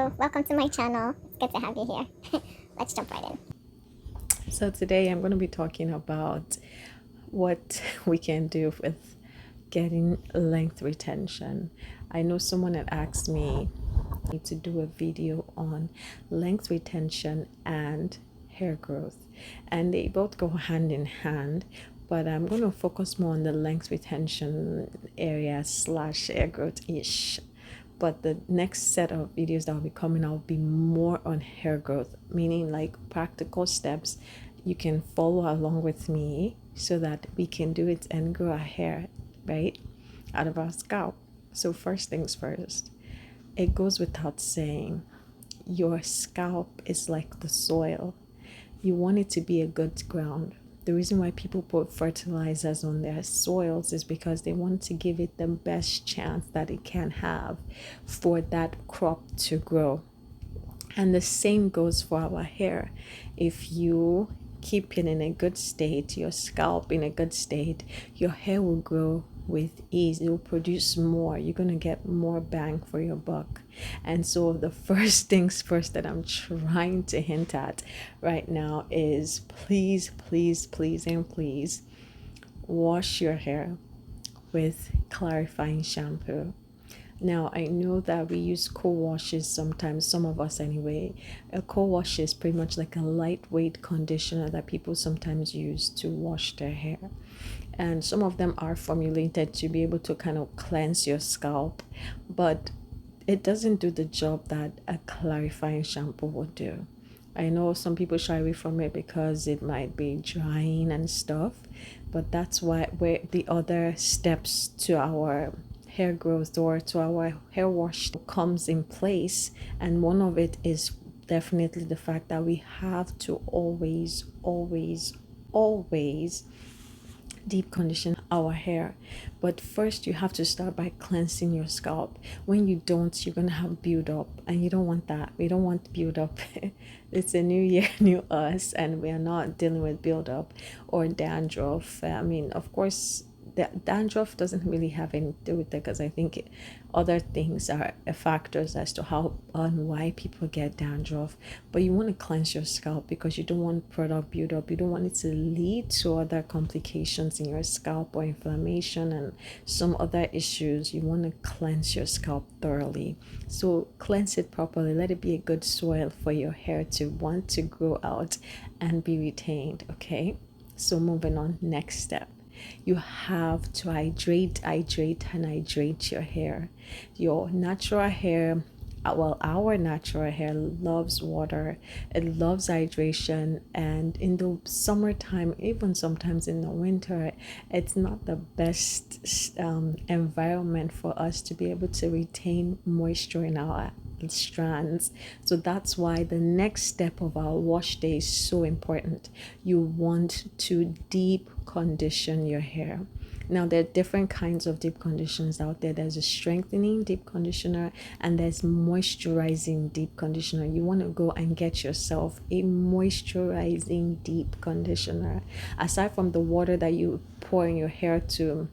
Hello, welcome to my channel. It's good to have you here. Let's jump right in. So today I'm going to be talking about what we can do with getting length retention. I know someone had asked me to do a video on length retention and hair growth, and they both go hand in hand, but I'm going to focus more on the length retention area slash hair growth ish. But the next set of videos that will be coming out will be more on hair growth, meaning like practical steps you can follow along with me so that we can do it and grow our hair right out of our scalp. So first things first, it goes without saying, your scalp is like the soil. You want it to be a good ground. The reason why people put fertilizers on their soils is because they want to give it the best chance that it can have for that crop to grow. And the same goes for our hair. If you keep it in a good state, your scalp in a good state, your hair will grow with ease. It will produce more. You're going to get more bang for your buck. And so the first things first that I'm trying to hint at right now is please, please, please, and please wash your hair with clarifying shampoo. Now, I know that we use co-washes sometimes, some of us anyway. A co-wash is pretty much like a lightweight conditioner that people sometimes use to wash their hair. And some of them are formulated to be able to kind of cleanse your scalp, but it doesn't do the job that a clarifying shampoo would do. I know some people shy away from it because it might be drying and stuff, but that's why where the other steps to our hair growth or to our hair wash comes in place. And one of it is definitely the fact that we have to always deep condition our hair. But first you have to start by cleansing your scalp. When you don't, you're gonna have build up, and you don't want that. We don't want build up. It's a new year, new us, and we are not dealing with build up or dandruff. I mean, of course, the dandruff doesn't really have anything to do with it, because I think other things are factors as to how and why people get dandruff. But you want to cleanse your scalp because you don't want product buildup. You don't want it to lead to other complications in your scalp or inflammation and some other issues. You want to cleanse your scalp thoroughly. So cleanse it properly. Let it be a good soil for your hair to want to grow out and be retained. Okay, so moving on, next step, you have to hydrate your hair. Your natural hair, our natural hair loves water. It loves hydration, and in the summertime, even sometimes in the winter, it's not the best environment for us to be able to retain moisture in our strands. So that's why the next step of our wash day is so important. You want to deep condition your hair. Now, there are different kinds of deep conditioners out there. There's a strengthening deep conditioner and there's moisturizing deep conditioner. You want to go and get yourself a moisturizing deep conditioner. Aside from the water that you pour in your hair to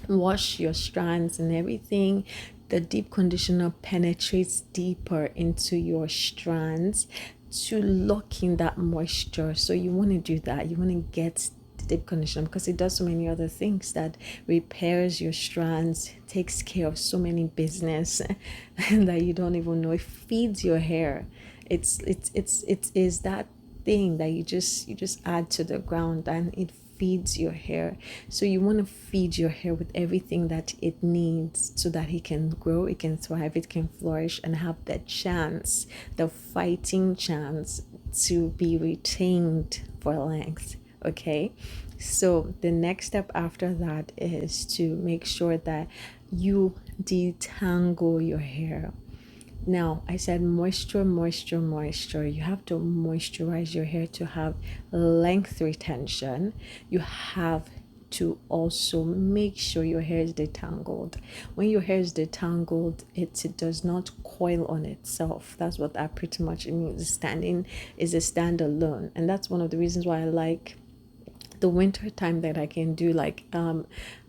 wash your strands and everything, the deep conditioner penetrates deeper into your strands to lock in that moisture. So you want to do that. You want to get the deep conditioner because it does so many other things, that repairs your strands, takes care of so many business that you don't even know. It feeds your hair. It is that thing that you just add to the ground, and it feeds your hair. So you want to feed your hair with everything that it needs so that it can grow, it can thrive, it can flourish, and have the chance, the fighting chance to be retained for length. Okay, so the next step after that is to make sure that you detangle your hair. Now, I said moisture. You have to moisturize your hair to have length retention. You have to also make sure your hair is detangled. When your hair is detangled, it does not coil on itself. That's what that pretty much means. Standing is a standalone. And that's one of the reasons why I like The winter time that I can do like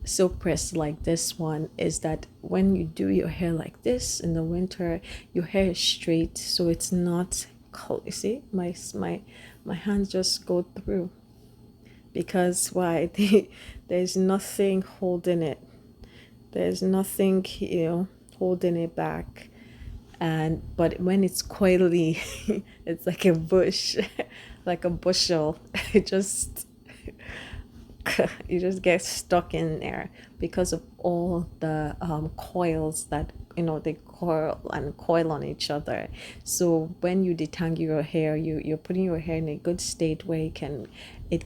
silk press like this one is that when you do your hair like this in the winter, your hair is straight, so it's not you see my hands just go through, because why? There's nothing holding it. There's nothing, holding it back. And but when it's coily, it's like a bush, like a bushel. It just you just get stuck in there because of all the coils that they coil on each other. So when you detangle your hair, you're putting your hair in a good state where it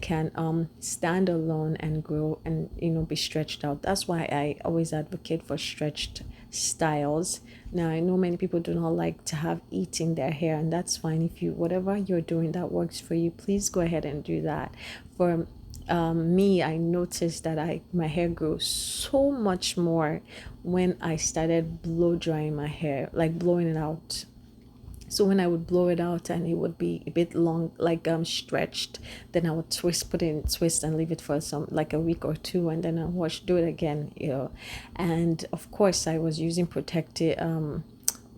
can stand alone and grow and be stretched out. That's why I always advocate for stretched styles. Now I know many people do not like to have heat in their hair, and that's fine. If you whatever you're doing that works for you, please go ahead and do that. For me, I noticed that my hair grew so much more when I started blow drying my hair, like blowing it out. So when I would blow it out and it would be a bit long, like stretched, then I would put it in twist and leave it for some like a week or two, and then I do it again, And of course, I was using protective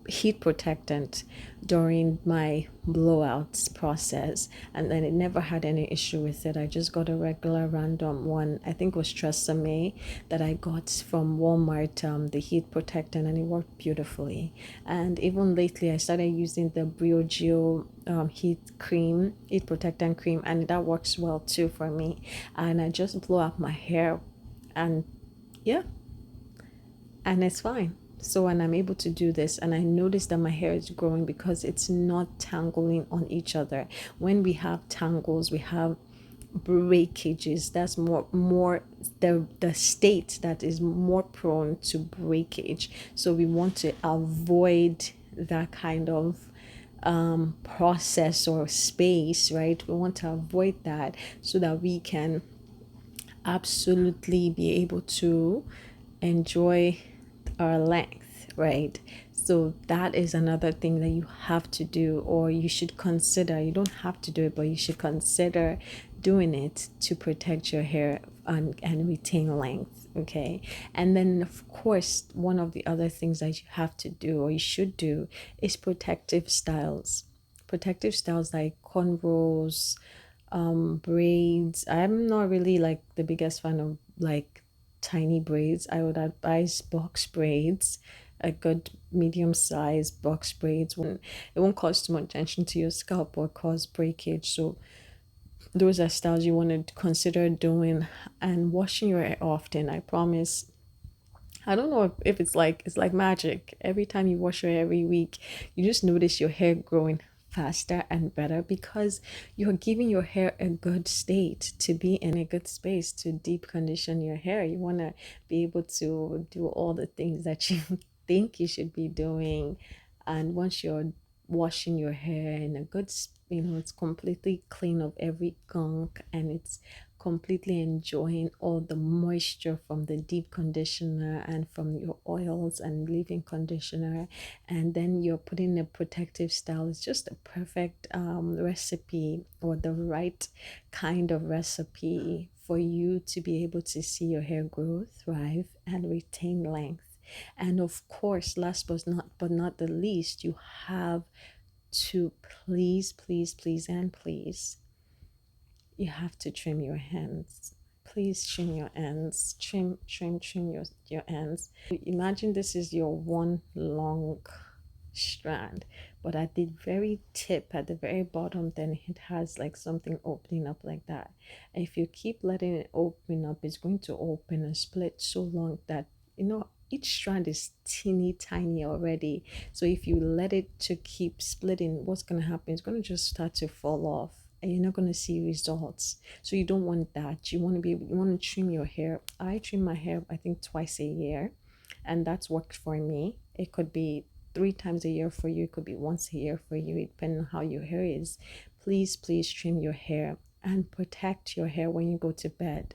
heat protectant during my blowouts process, and then it never had any issue with it. I just got a regular random one, I think it was Tresemme, that I got from Walmart, the heat protectant, and it worked beautifully. And even lately I started using the Briogeo heat protectant cream, and that works well too for me. And I just blow up my hair, and yeah, and it's fine. So when I'm able to do this, and I notice that my hair is growing because it's not tangling on each other. When we have tangles, we have breakages. That's more the state that is more prone to breakage. So we want to avoid that kind of process or space, right? We want to avoid that so that we can absolutely be able to enjoy our length, right? So that is another thing that you have to do, or you should consider. You don't have to do it, but you should consider doing it to protect your hair and retain length. Okay. And then of course, one of the other things that you have to do or you should do is protective styles like cornrows, braids. I'm not really like the biggest fan of like tiny braids. I would advise box braids, a good medium size box braids. It won't cause too much attention to your scalp or cause breakage. So those are styles you want to consider doing, and washing your hair often. I promise. I don't know if it's like magic. Every time you wash your hair every week, you just notice your hair growing faster and better because you're giving your hair a good state to be in a good space to deep condition your hair. You want to be able to do all the things that you think you should be doing. And once you're washing your hair in a it's completely clean of every gunk, and it's completely enjoying all the moisture from the deep conditioner and from your oils and leave-in conditioner, and then you're putting a protective style. It's just a perfect recipe, or the right kind of recipe for you to be able to see your hair grow, thrive, and retain length. And of course, last but not the least, you have to please, you have to trim your hands. Please trim your ends. Trim your ends. Imagine this is your one long strand, but at the very tip, at the very bottom, then it has like something opening up like that. And if you keep letting it open up, it's going to open and split so long that each strand is teeny tiny already. So if you let it to keep splitting, what's going to happen? It's going to just start to fall off, and you're not going to see results. So you don't want that. You want to trim your hair. I trim my hair, I think, twice a year, and that's worked for me. It could be 3 times a year for you. It could be once a year for you, depending on how your hair is. Please trim your hair and protect your hair when you go to bed.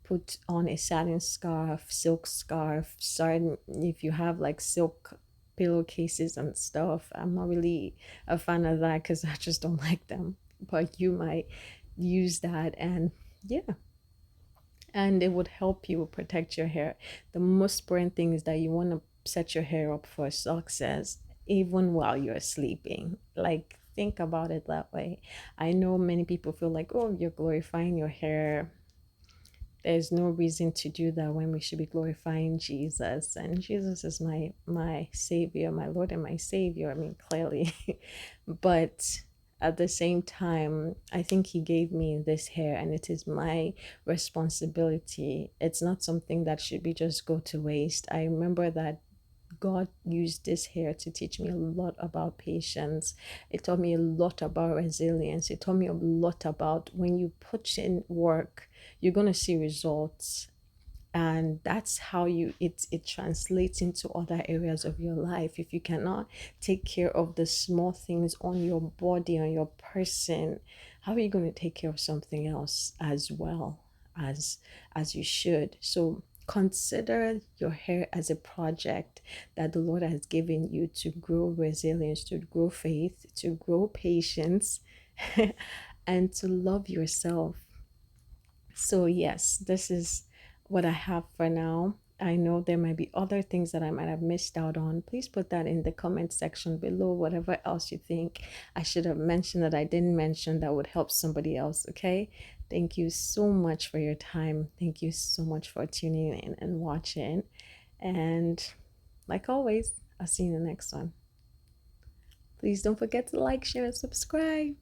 Put on a satin scarf, silk scarf. Sorry if you have like silk pillowcases and stuff. I'm not really a fan of that because I just don't like them. But you might use that, and yeah. and it would help you protect your hair. The most important thing is that you want to set your hair up for success even while you're sleeping. Like, think about it that way. I know many people feel like, oh, you're glorifying your hair. There's no reason to do that when we should be glorifying Jesus, and Jesus is my savior, my Lord and my savior. I mean, clearly. But at the same time, I think he gave me this hair and it is my responsibility. It's not something that should be just go to waste. I remember that God used this hair to teach me a lot about patience. It taught me a lot about resilience. It taught me a lot about when you put in work, you're going to see results. And that's how it translates into other areas of your life. If you cannot take care of the small things on your body, on your person, how are you going to take care of something else as well as you should? So consider your hair as a project that the Lord has given you to grow resilience, to grow faith, to grow patience, and to love yourself. So, yes, this is what I have for now. I know there might be other things that I might have missed out on. Please put that in the comment section below, whatever else you think I should have mentioned that I didn't mention that would help somebody else, okay? Thank you so much for your time. Thank you so much for tuning in and watching. And like always, I'll see you in the next one. Please don't forget to like, share, and subscribe.